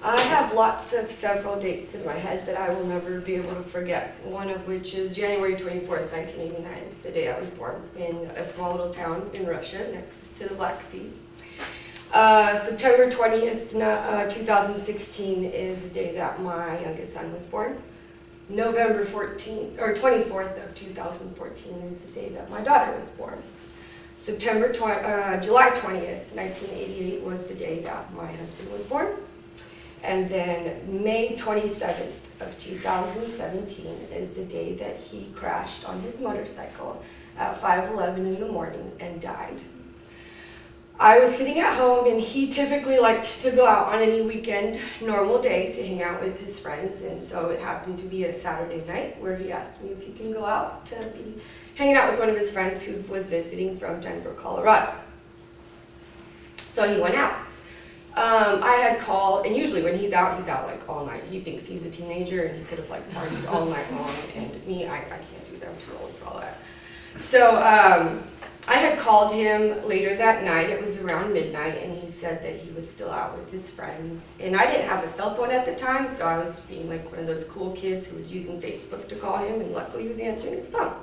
I have several dates in my head that I will never be able to forget. One of which is January 24th, 1989, the day I was born in a small little town in Russia next to the Black Sea. September 20th, 2016 is the day that my youngest son was born. November 14th, or 24th of 2014 is the day that my daughter was born. July 20th, 1988 was the day that my husband was born. And then May 27th of 2017 is the day that he crashed on his motorcycle at 5:11 in the morning and died. I was sitting at home, and he typically liked to go out on any weekend, normal day, to hang out with his friends, and so it happened to be a Saturday night where he asked me if he can go out to be hanging out with one of his friends who was visiting from Denver, Colorado. So he went out. I had called, and usually when he's out like all night. He thinks he's a teenager, and he could have like partied all night long, and me, I can't do that. I'm too old for all that. So I had called him later that night. It was around midnight, and he said that he was still out with his friends. And I didn't have a cell phone at the time, so I was being like one of those cool kids who was using Facebook to call him, and luckily he was answering his phone.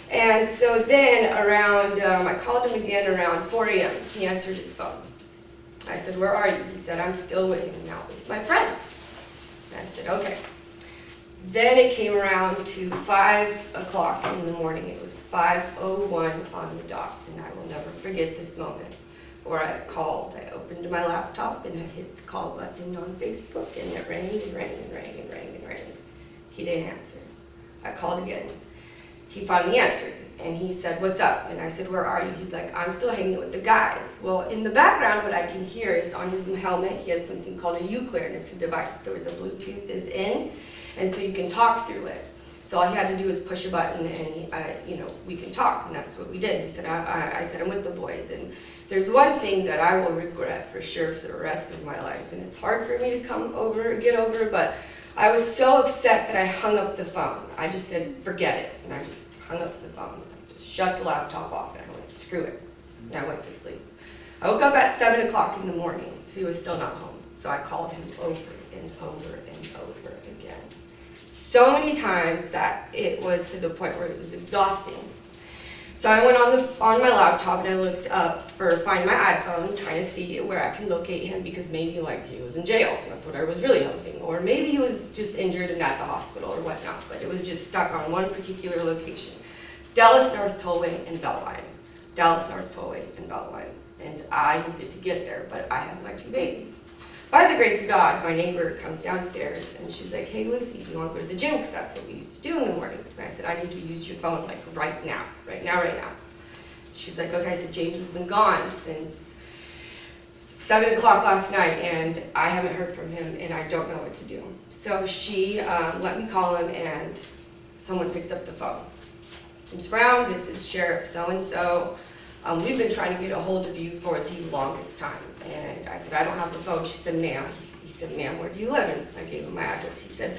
And so then I called him again around 4 a.m. He answered his phone. I said, "Where are you?" He said, "I'm still with him now with my friends." And I said, "Okay." Then it came around to 5 o'clock in the morning. It was 5:01 on the dot, and I will never forget this moment. Where I called, I opened my laptop and I hit the call button on Facebook, and it rang and rang and rang and rang and rang. He didn't answer. I called again. He finally answered, and he said, "What's up?" And I said, "Where are you?" He's like, "I'm still hanging with the guys." Well, in the background, what I can hear is on his helmet, he has something called a Uclear, and it's a device where the Bluetooth is in, and so you can talk through it. So all he had to do was push a button, and we can talk, and that's what we did. He said, I said, "I'm with the boys, and there's one thing that I will regret for sure for the rest of my life, and it's hard for me to get over, but I was so upset that I hung up the phone. I just said, forget it, and I just hung up the phone. I just shut the laptop off, and I went, screw it, and I went to sleep. I woke up at 7 o'clock in the morning. He was still not home, so I called him over and over and over again. So many times that it was to the point where it was exhausting. So I went on my laptop and I looked up find my iPhone, trying to see where I can locate him, because maybe he was in jail. That's what I was really hoping. Or maybe he was just injured and at the hospital or whatnot, but it was just stuck on one particular location. Dallas North Tollway and Beltline. Dallas North Tollway and Beltline. And I needed to get there, but I had my 2 babies. By the grace of God, my neighbor comes downstairs and she's like, "Hey Lucy, do you want to go to the gym? Because that's what we used to do in the mornings." And I said, "I need to use your phone right now. She's like, "Okay." I said, "James has been gone since 7 o'clock last night, and I haven't heard from him, and I don't know what to do." So she let me call him, and someone picks up the phone. "James Brown, this is Sheriff so-and-so. We've been trying to get a hold of you for the longest time." And I said, "I don't have a phone." She said, "Ma'am." He said, "Ma'am, where do you live?" And I gave him my address. He said,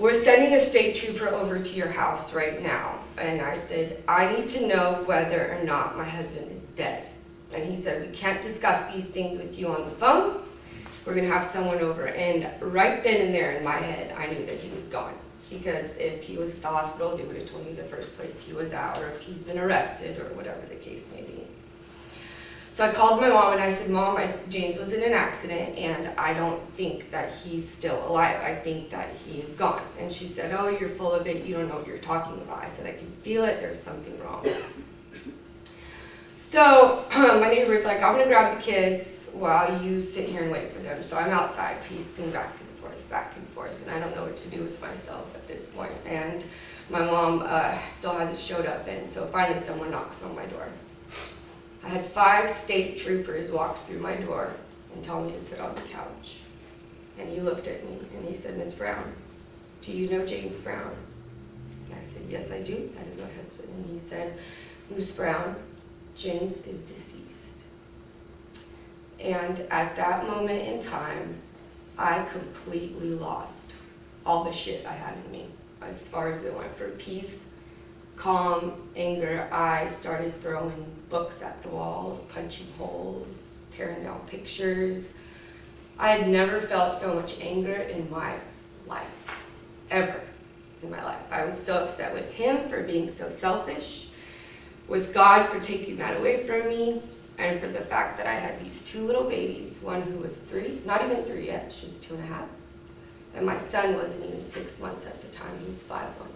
"We're sending a state trooper over to your house right now." And I said, "I need to know whether or not my husband is dead." And he said, "We can't discuss these things with you on the phone. We're going to have someone over." And right then and there in my head, I knew that he was gone. Because if he was at the hospital, they would have told me the first place he was at, or if he's been arrested, or whatever the case may be. So I called my mom and I said, "Mom, James was in an accident, and I don't think that he's still alive. I think that he is gone." And she said, "Oh, you're full of it. You don't know what you're talking about." I said, "I can feel it. There's something wrong." So my neighbor's like, "I'm going to grab the kids while you sit here and wait for them." So I'm outside pacing back and forth, and I don't know what to do with myself at this point. And my mom still hasn't showed up, and so finally someone knocks on my door. I had 5 state troopers walk through my door and tell me to sit on the couch. And he looked at me and he said, "Ms. Brown, do you know James Brown?" And I said, "Yes, I do. That is my husband." And he said, "Ms. Brown, James is deceased." And at that moment in time, I completely lost all the shit I had in me, as far as it went from peace, calm, anger. I started throwing books at the walls, punching holes, tearing down pictures. I had never felt so much anger in my life, ever in my life. I was so upset with him for being so selfish, with God for taking that away from me, and for the fact that I had these two little babies, one who was 3, not even 3 yet, she was 2.5, and my son wasn't even 6 months at the time, he was 5 months.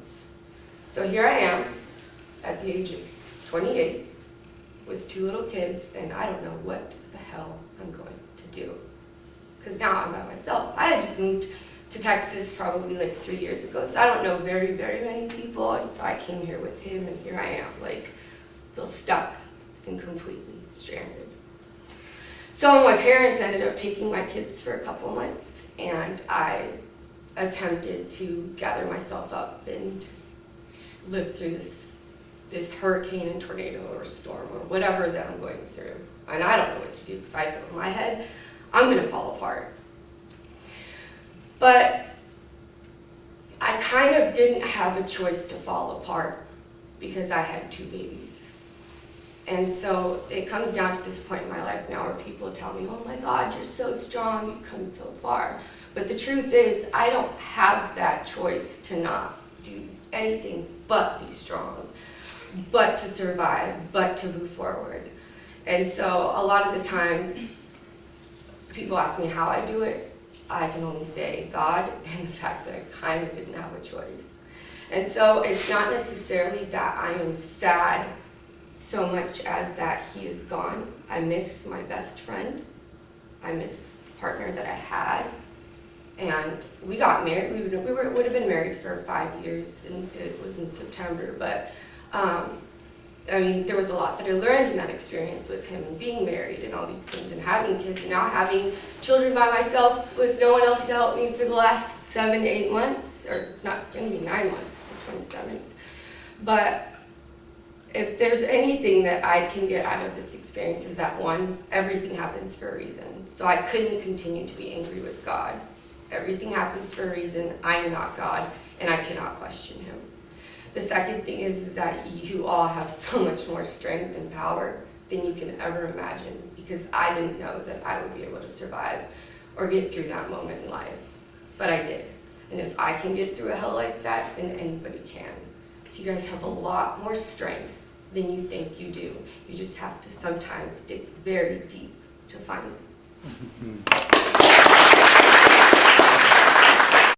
So here I am, at the age of 28, with 2 little kids, and I don't know what the hell I'm going to do. Because now I'm by myself. I had just moved to Texas probably like 3 years ago, so I don't know very, very many people, and so I came here with him, and here I am, like, feel stuck and completely stranded. So my parents ended up taking my kids for a couple months, and I attempted to gather myself up and live through this hurricane and tornado or storm or whatever that I'm going through. And I don't know what to do, because I feel in my head, I'm gonna fall apart. But I kind of didn't have a choice to fall apart because I had 2 babies. And so it comes down to this point in my life now where people tell me, oh my God, you're so strong, you've come so far. But the truth is, I don't have that choice to not do anything but be strong, but to survive, but to move forward. And so a lot of the times, people ask me how I do it. I can only say God and the fact that I kind of didn't have a choice. And so it's not necessarily that I am sad so much as that he is gone. I miss my best friend. I miss the partner that I had. And we got married. We would have been married for 5 years, and it was in September. But I mean, there was a lot that I learned in that experience with him and being married and all these things and having kids and now having children by myself with no one else to help me for the last 7 to 8 months, or not, it's going to be 9 months, the 27th. But if there's anything that I can get out of this experience is that, one, everything happens for a reason. So I couldn't continue to be angry with God. Everything happens for a reason. I am not God, and I cannot question him. The second thing is that you all have so much more strength and power than you can ever imagine, because I didn't know that I would be able to survive or get through that moment in life. But I did. And if I can get through a hell like that, then anybody can. So you guys have a lot more strength than you think you do. You just have to sometimes dig very deep to find it.